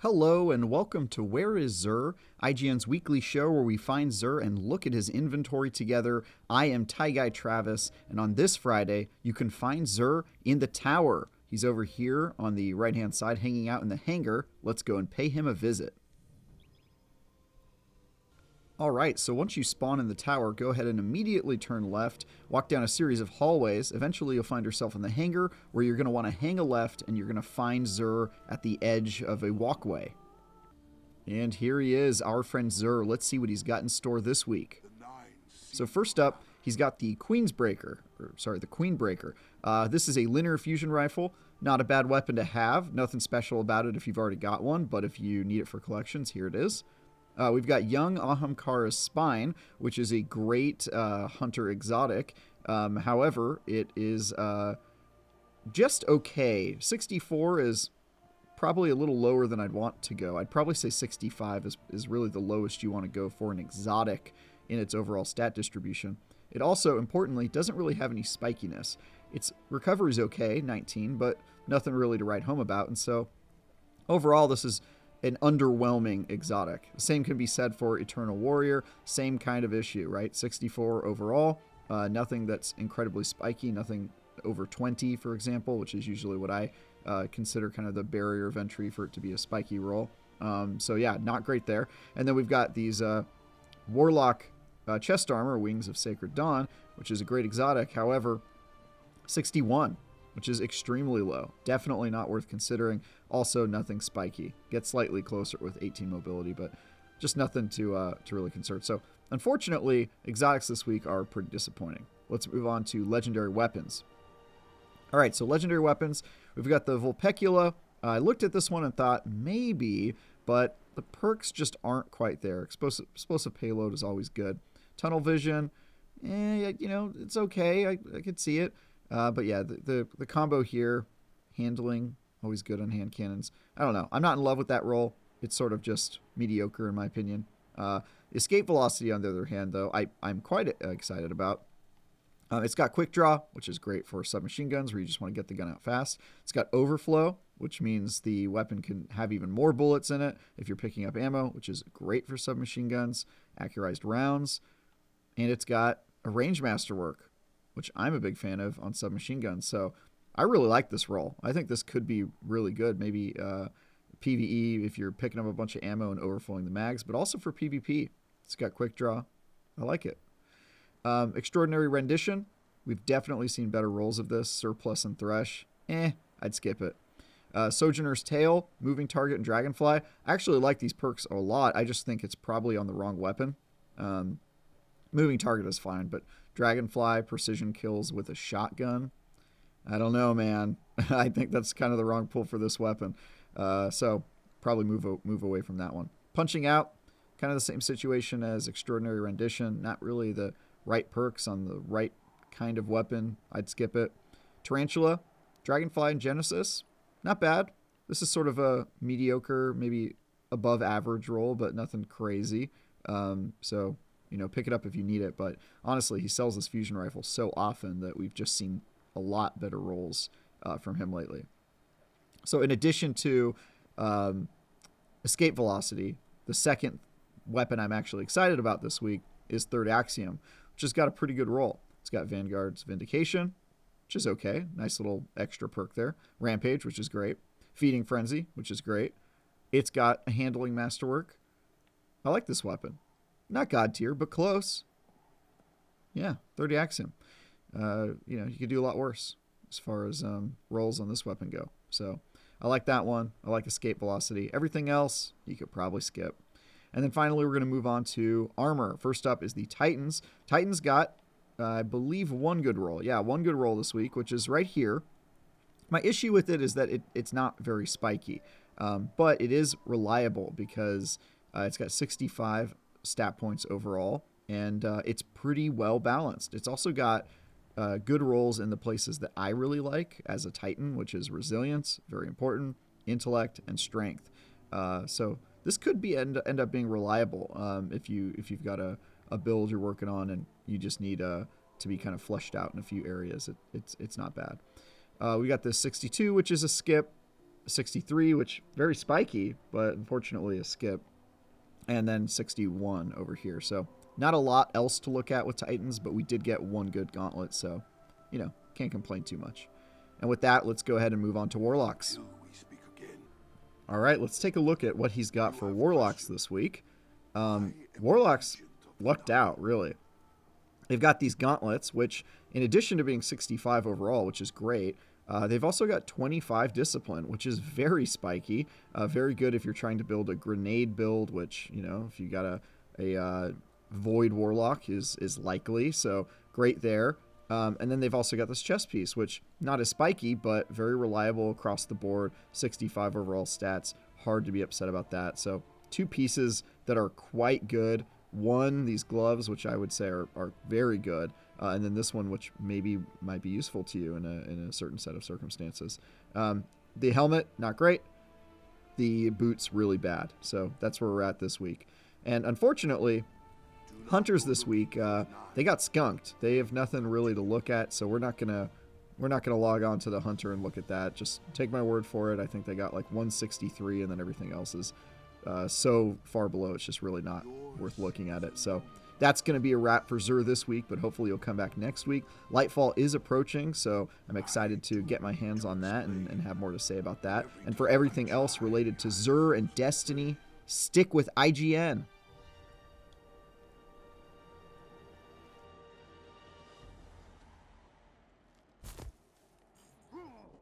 Hello and welcome to Where is Zur, IGN's weekly show where we find Zur and look at his inventory together. I am Ty Guy Travis, and on this Friday, you can find Zur in the tower. He's over here on the right-hand side, hanging out in the hangar. Let's go and pay him a visit. Alright, so once you spawn in the tower, go ahead and immediately turn left, walk down a series of hallways. Eventually you'll find yourself in the hangar, where you're going to want to hang a left, and you're going to find Zur at the edge of a walkway. And here he is, our friend Zur. Let's see what he's got in store this week. So first up, he's got the Queenbreaker. This is a linear fusion rifle. Not a bad weapon to have. Nothing special about it if you've already got one, but if you need it for collections, here it is. We've got young Ahamkara's Spine, which is a great hunter exotic. However, it is just okay. 64 is probably a little lower than I'd want to go. I'd probably say 65 is really the lowest you want to go for an exotic in its overall stat distribution. It also, importantly, doesn't really have any spikiness. Its recovery is okay, 19, but nothing really to write home about. And so, overall, this is an underwhelming exotic. Same can be said for Eternal Warrior. Same kind of issue, right? 64 overall. Nothing that's incredibly spiky. Nothing over 20, for example, which is usually what I consider kind of the barrier of entry for it to be a spiky roll. So yeah, not great there. And then we've got these Warlock chest armor, Wings of Sacred Dawn, which is a great exotic. However, 61, which is extremely low. Definitely not worth considering. Also, nothing spiky. Gets slightly closer with 18 mobility, but just nothing to really concern. So, unfortunately, exotics this week are pretty disappointing. Let's move on to legendary weapons. All right, so legendary weapons. We've got the Vulpecula. I looked at this one and thought maybe, but the perks just aren't quite there. Explosive payload is always good. Tunnel vision, it's okay. I could see it. But yeah, the combo here, handling, always good on hand cannons. I don't know. I'm not in love with that roll. It's sort of just mediocre in my opinion. Escape velocity, on the other hand, though, I'm quite excited about. It's got quick draw, which is great for submachine guns where you just want to get the gun out fast. It's got overflow, which means the weapon can have even more bullets in it if you're picking up ammo, which is great for submachine guns, accurized rounds. And it's got a range masterwork, which I'm a big fan of on submachine guns. So I really like this roll. I think this could be really good. Maybe PvE if you're picking up a bunch of ammo and overflowing the mags, but also for PvP. It's got quick draw. I like it. Extraordinary rendition. We've definitely seen better rolls of this. Surplus and Thresh. I'd skip it. Sojourner's Tail, Moving Target, and Dragonfly. I actually like these perks a lot. I just think it's probably on the wrong weapon. Moving Target is fine, but Dragonfly, precision kills with a shotgun. I don't know, man. I think that's kind of the wrong pull for this weapon. So probably move away from that one. Punching Out, kind of the same situation as Extraordinary Rendition. Not really the right perks on the right kind of weapon. I'd skip it. Tarantula, Dragonfly, and Genesis. Not bad. This is sort of a mediocre, maybe above average roll, but nothing crazy. So, pick it up if you need it. But honestly, he sells this fusion rifle so often that we've just seen a lot better rolls from him lately. So in addition to escape velocity, the second weapon I'm actually excited about this week is Third Axiom, which has got a pretty good roll. It's got Vanguard's Vindication, which is okay. Nice little extra perk there. Rampage, which is great. Feeding Frenzy, which is great. It's got a Handling Masterwork. I like this weapon. Not God tier, but close. Yeah, 30 Axiom. You could do a lot worse as far as rolls on this weapon go. So I like that one. I like escape velocity. Everything else, you could probably skip. And then finally, we're going to move on to armor. First up is the Titans. Titans got, I believe, one good roll. Yeah, one good roll this week, which is right here. My issue with it is that it's not very spiky, but it is reliable because it's got 65 stat points overall, and it's pretty well balanced. It's also got good rolls in the places that I really like as a Titan, which is resilience, very important, intellect, and strength. So this could end up being reliable if you've got a build you're working on and you just need to be kind of fleshed out in a few areas. It's not bad. We got this 62, which is a skip. 63, which very spiky, but unfortunately a skip. And then 61 over here. So not a lot else to look at with Titans, but we did get one good gauntlet, so, you know, can't complain too much. And with that, let's go ahead and move on to Warlocks. All right, let's take a look at what he's got for Warlocks this week. Warlocks lucked out, really. They've got these gauntlets, which, in addition to being 65 overall, which is great, they've also got 25 discipline, which is very spiky. Very good if you're trying to build a grenade build, which, you know, if you got a void warlock is likely. So great there. And then they've also got this chest piece, which not as spiky, but very reliable across the board. 65 overall stats. Hard to be upset about that. So two pieces that are quite good. One, these gloves, which I would say are very good. And then this one, which maybe might be useful to you in a certain set of circumstances. The helmet, not great. The boots, really bad. So that's where we're at this week. And unfortunately, hunters this week, they got skunked. They have nothing really to look at, so we're not gonna log on to the hunter and look at that. Just take my word for it. I think they got like 163, and then everything else is so far below, it's just really not worth looking at it. So that's going to be a wrap for Xur this week, but hopefully you'll come back next week. Lightfall is approaching, so I'm excited to get my hands on that and have more to say about that. And for everything else related to Xur and Destiny, stick with IGN.